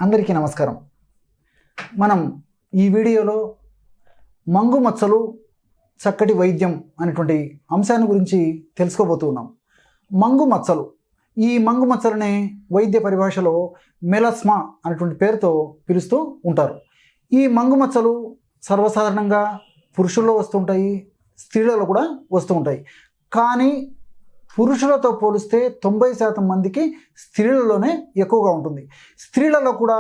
అందరికీ నమస్కారం. మనం ఈ వీడియోలో మంగు మచ్చలు చక్కటి వైద్యం అనేటువంటి అంశాన్ని గురించి తెలుసుకోబోతున్నాం. మంగు మచ్చలు, ఈ మంగు మచ్చలనే వైద్య పరిభాషలో మెలస్మా అనేటువంటి పేరుతో పిలుస్తూ ఉంటారు. ఈ మంగు మచ్చలు సర్వసాధారణంగా పురుషుల్లో వస్తుంటాయి, స్త్రీలలో కూడా వస్తూ ఉంటాయి. కానీ పురుషులతో పోలిస్తే 90% మందికి స్త్రీలలోనే ఎక్కువగా ఉంటుంది. స్త్రీలలో కూడా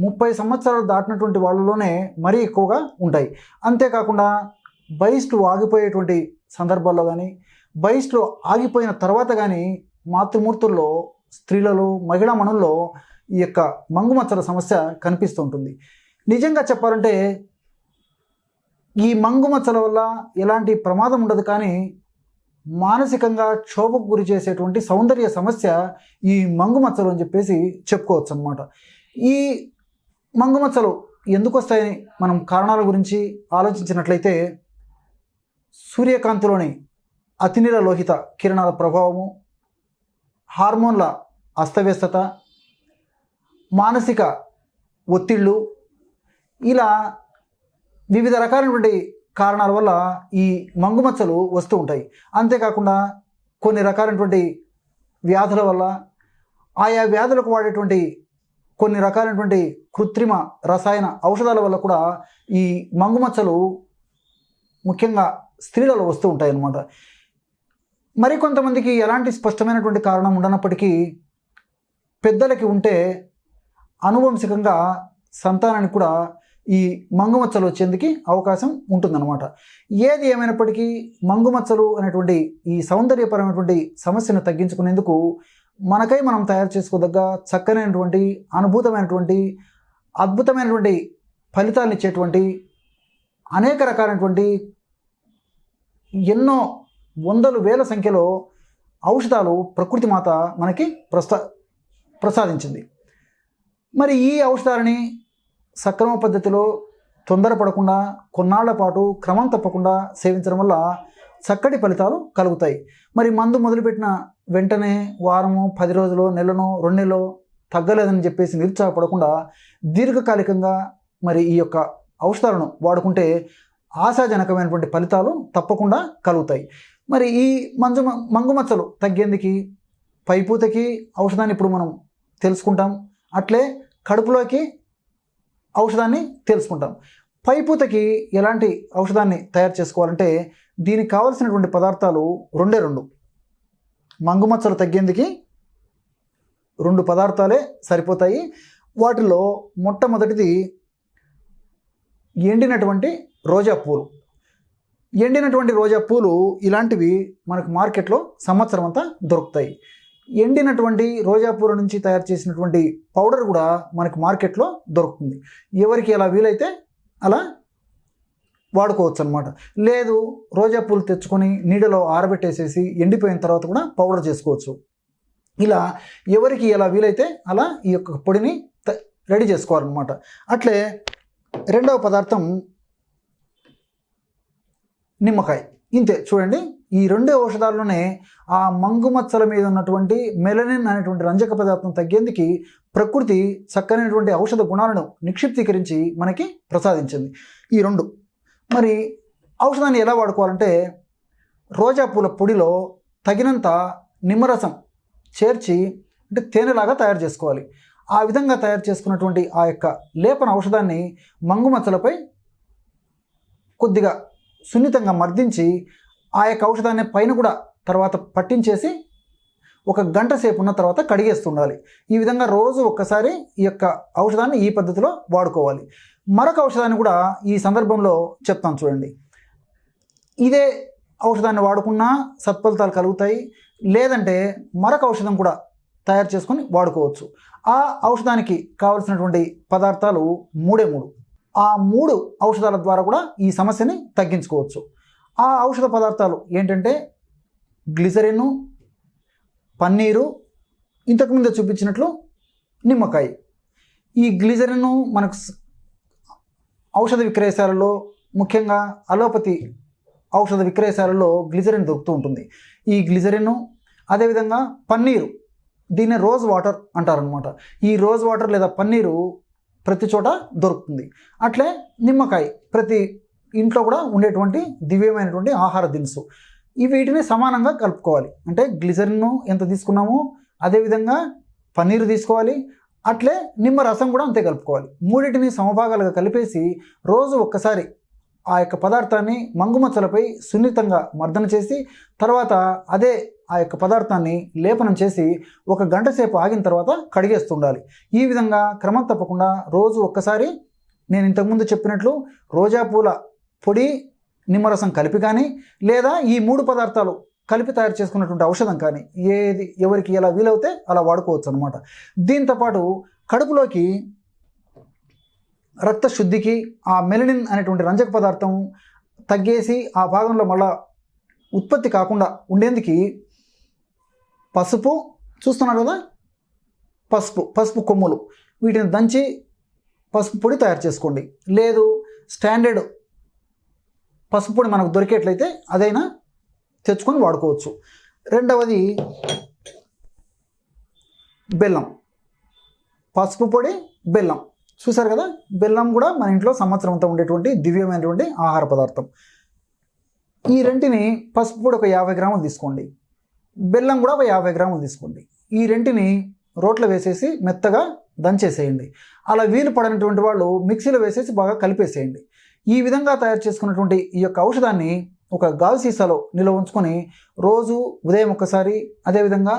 30 సంవత్సరాలు దాటినటువంటి వాళ్ళలోనే మరీ ఎక్కువగా ఉంటాయి. అంతేకాకుండా బహిష్టు ఆగిపోయేటువంటి సందర్భాల్లో కానీ, బహిష్టు ఆగిపోయిన తర్వాత కానీ మాతృమూర్తుల్లో, స్త్రీలలో, మహిళా మనుల్లో ఈ యొక్క మంగుమచ్చల సమస్య కనిపిస్తూ ఉంటుంది. నిజంగా చెప్పాలంటే ఈ మంగుమచ్చల వల్ల ఎలాంటి ప్రమాదం ఉండదు, కానీ మానసికంగా క్షోభకు గురి చేసేటువంటి సౌందర్య సమస్య ఈ మంగుమచ్చలు అని చెప్పేసి చెప్పుకోవచ్చు అన్నమాట. ఈ మంగుమచ్చలు ఎందుకు వస్తాయని మనం కారణాల గురించి ఆలోచించినట్లయితే, సూర్యకాంతిలోని అతినీల లోహిత కిరణాల ప్రభావము, హార్మోన్ల అస్తవ్యస్తత, మానసిక ఒత్తిళ్ళు, ఇలా వివిధ రకాలైనటువంటి కారణాల వల్ల ఈ మంగుమచ్చలు వస్తూ ఉంటాయి. అంతేకాకుండా కొన్ని రకాలైనటువంటి వ్యాధుల వల్ల, ఆయా వ్యాధులకు వాడేటువంటి కొన్ని రకాలైనటువంటి కృత్రిమ రసాయన ఔషధాల వల్ల కూడా ఈ మంగుమచ్చలు ముఖ్యంగా స్త్రీలలో వస్తూ ఉంటాయి అన్నమాట. మరికొంతమందికి ఎలాంటి స్పష్టమైనటువంటి కారణం ఉండనప్పటికీ పెద్దలకి ఉంటే అనువంశికంగా సంతానానికి కూడా ఈ మంగుమచ్చలు వచ్చేందుకు అవకాశం ఉంటుందన్నమాట. ఏది ఏమైనప్పటికీ మంగుమచ్చలు అనేటువంటి ఈ సౌందర్యపరమైనటువంటి సమస్యను తగ్గించుకునేందుకు మనకై మనం తయారు చేసుకోదగ్గ చక్కనైనటువంటి, అనుభూతమైనటువంటి, అద్భుతమైనటువంటి ఫలితాలను ఇచ్చేటువంటి అనేక రకాలైనటువంటి ఎన్నో వందలు వేల సంఖ్యలో ఔషధాలు ప్రకృతి మాత మనకి ప్రసాదించింది. మరి ఈ ఔషధాలని సక్రమ పద్ధతిలో తొందరపడకుండా కొన్నాళ్ల పాటు క్రమం తప్పకుండా సేవించడం వల్ల చక్కటి ఫలితాలు కలుగుతాయి. మరి మందు మొదలుపెట్టిన వెంటనే వారము, 10 రోజులు, నెలలో, 2 నెలలో తగ్గలేదని చెప్పేసి నిరుత్సాహపడకుండా దీర్ఘకాలికంగా మరి ఈ యొక్క ఔషధాలను వాడుకుంటే ఆశాజనకమైనటువంటి ఫలితాలు తప్పకుండా కలుగుతాయి. మరి ఈ మంగుమచ్చలు తగ్గేందుకు పైపూతకి ఔషధాన్ని ఇప్పుడు మనం తెలుసుకుంటాం. అట్లే కడుపులోకి ఔషధాన్ని తెలుసుకుంటాం. పైపూతకి ఎలాంటి ఔషధాన్ని తయారు చేసుకోవాలంటే దీనికి కావలసినటువంటి పదార్థాలు రెండే రెండు. మంగుమచ్చలు తగ్గేందుకు 2 పదార్థాలే సరిపోతాయి. వాటిలో మొట్టమొదటిది ఎండినటువంటి రోజా పూలు. ఎండినటువంటి రోజా పూలు ఇలాంటివి మనకు మార్కెట్లో సంవత్సరం అంతా దొరుకుతాయి. ఎండినటువంటి రోజా పూల నుంచి తయారు చేసినటువంటి పౌడర్ కూడా మనకు మార్కెట్లో దొరుకుతుంది. ఎవరికి ఎలా వీలైతే అలా వాడుకోవచ్చు అన్నమాట. లేదు, రోజా పూలు తెచ్చుకొని నీడలో ఆరబెట్టేసేసి ఎండిపోయిన తర్వాత కూడా పౌడర్ చేసుకోవచ్చు. ఇలా ఎవరికి ఎలా వీలైతే అలా ఈ యొక్క పొడిని రెడీ చేసుకోవాలన్నమాట. అట్లే రెండవ పదార్థం నిమ్మకాయ. ఇంతే, చూడండి, ఈ 2 ఔషధాల్లోనే ఆ మంగుమచ్చల మీద ఉన్నటువంటి మెలనిన్ అనేటువంటి రంజక పదార్థం తగ్గేందుకు ప్రకృతి చక్కనైనటువంటి ఔషధ గుణాలను నిక్షిప్తీకరించి మనకి ప్రసాదించింది ఈ 2. మరి ఔషధాన్ని ఎలా వాడుకోవాలంటే రోజా పూల పొడిలో తగినంత నిమ్మరసం చేర్చి, అంటే తేనెలాగా తయారు చేసుకోవాలి. ఆ విధంగా తయారు చేసుకున్నటువంటి ఆ యొక్క లేపన ఔషధాన్ని మంగుమచ్చలపై కొద్దిగా సున్నితంగా మర్దించి ఆ యొక్క ఔషధాన్ని పైన కూడా తర్వాత పట్టించేసి 1 గంట సేపు ఉన్న తర్వాత కడిగేస్తుండాలి. ఈ విధంగా రోజు ఒక్కసారి ఈ యొక్క ఔషధాన్ని ఈ పద్ధతిలో వాడుకోవాలి. మరొక ఔషధాన్ని కూడా ఈ సందర్భంలో చెప్తాను, చూడండి. ఇదే ఔషధాన్ని వాడుకున్నా సత్ఫలితాలు కలుగుతాయి. లేదంటే మరొక ఔషధం కూడా తయారు చేసుకొని వాడుకోవచ్చు. ఆ ఔషధానికి కావలసినటువంటి పదార్థాలు 3 ఆ 3 ఔషధాల ద్వారా కూడా ఈ సమస్యని తగ్గించుకోవచ్చు. ఆ ఔషధ పదార్థాలు ఏంటంటే గ్లిజరిన్, పన్నీరు, ఇంతకుముందే చూపించినట్లు నిమ్మకాయ. ఈ గ్లిజరిన్ మనకు ఔషధ విక్రయశాలలో, ముఖ్యంగా అలోపతి ఔషధ విక్రయశాలలో గ్లిజరిన్ దొరుకుతూ ఉంటుంది. ఈ గ్లిజరిన్, అదేవిధంగా పన్నీరు, దీన్ని రోజ్ వాటర్ అంటారనమాట. ఈ రోజ్ వాటర్ లేదా పన్నీరు ప్రతి చోట దొరుకుతుంది. అట్లే నిమ్మకాయ ప్రతి ఇంట్లో కూడా ఉండేటువంటి దివ్యమైనటువంటి ఆహార దినుసు. వీటిని సమానంగా కలుపుకోవాలి. అంటే గ్లిజరిన్ ఎంత తీసుకున్నామో అదేవిధంగా పన్నీరు తీసుకోవాలి, అట్లే నిమ్మరసం కూడా అంతే కలుపుకోవాలి. మూడింటిని సమభాగాలుగా కలిపేసి రోజు ఒక్కసారి ఆ యొక్క పదార్థాన్ని మంగుమచ్చలపై సున్నితంగా మర్దన చేసి తర్వాత అదే ఆ యొక్క పదార్థాన్ని లేపనం చేసి 1 గంట సేపు ఆగిన తర్వాత కడిగేస్తుండాలి. ఈ విధంగా క్రమం తప్పకుండా రోజు ఒక్కసారి నేను ఇంతకుముందు చెప్పినట్లు రోజా పూల పొడి నిమ్మరసం కలిపి కానీ లేదా ఈ 3 పదార్థాలు కలిపి తయారు చేసుకున్నటువంటి ఔషధం కానీ ఎవరికి ఎలా వీలవుతే అలా వాడుకోవచ్చు అనమాట. దీంతోపాటు కడుపులోకి రక్త శుద్ధికి ఆ మెలనిన్ అనేటువంటి రంజక పదార్థం తగ్గేసి ఆ భాగంలో మళ్ళా ఉత్పత్తి కాకుండా ఉండేందుకు పసుపు చూస్తున్నారు కదా, పసుపు కొమ్ములు వీటిని దంచి పసుపు పొడి తయారు చేసుకోండి. లేదు స్టాండర్డ్ పసుపు పొడి మనకు దొరికేట్లయితే అదైనా తెచ్చుకొని వాడుకోవచ్చు. రెండవది బెల్లం, పసుపు పొడి, బెల్లం. చూసారు కదా, బెల్లం కూడా మన ఇంట్లో సంవత్సరం అంతా ఉండేటువంటి దివ్యమైనటువంటి ఆహార పదార్థం. ఈ రెంటిని పసుపు పొడి ఒక 50 గ్రాములు తీసుకోండి, బెల్లం కూడా ఒక 50 గ్రాములు తీసుకోండి. ఈ రెంటిని రోట్లో వేసేసి మెత్తగా దంచేసేయండి. అలా వీలు పడినటువంటి వాళ్ళు మిక్సీలో వేసేసి బాగా కలిపేసేయండి. ఈ విధంగా తయారు చేసుకున్నటువంటి ఈ యొక్క ఔషధాన్ని ఒక గాజు సీసాలో నిల్వ ఉంచుకొని రోజు ఉదయం ఒక్కసారి అదేవిధంగా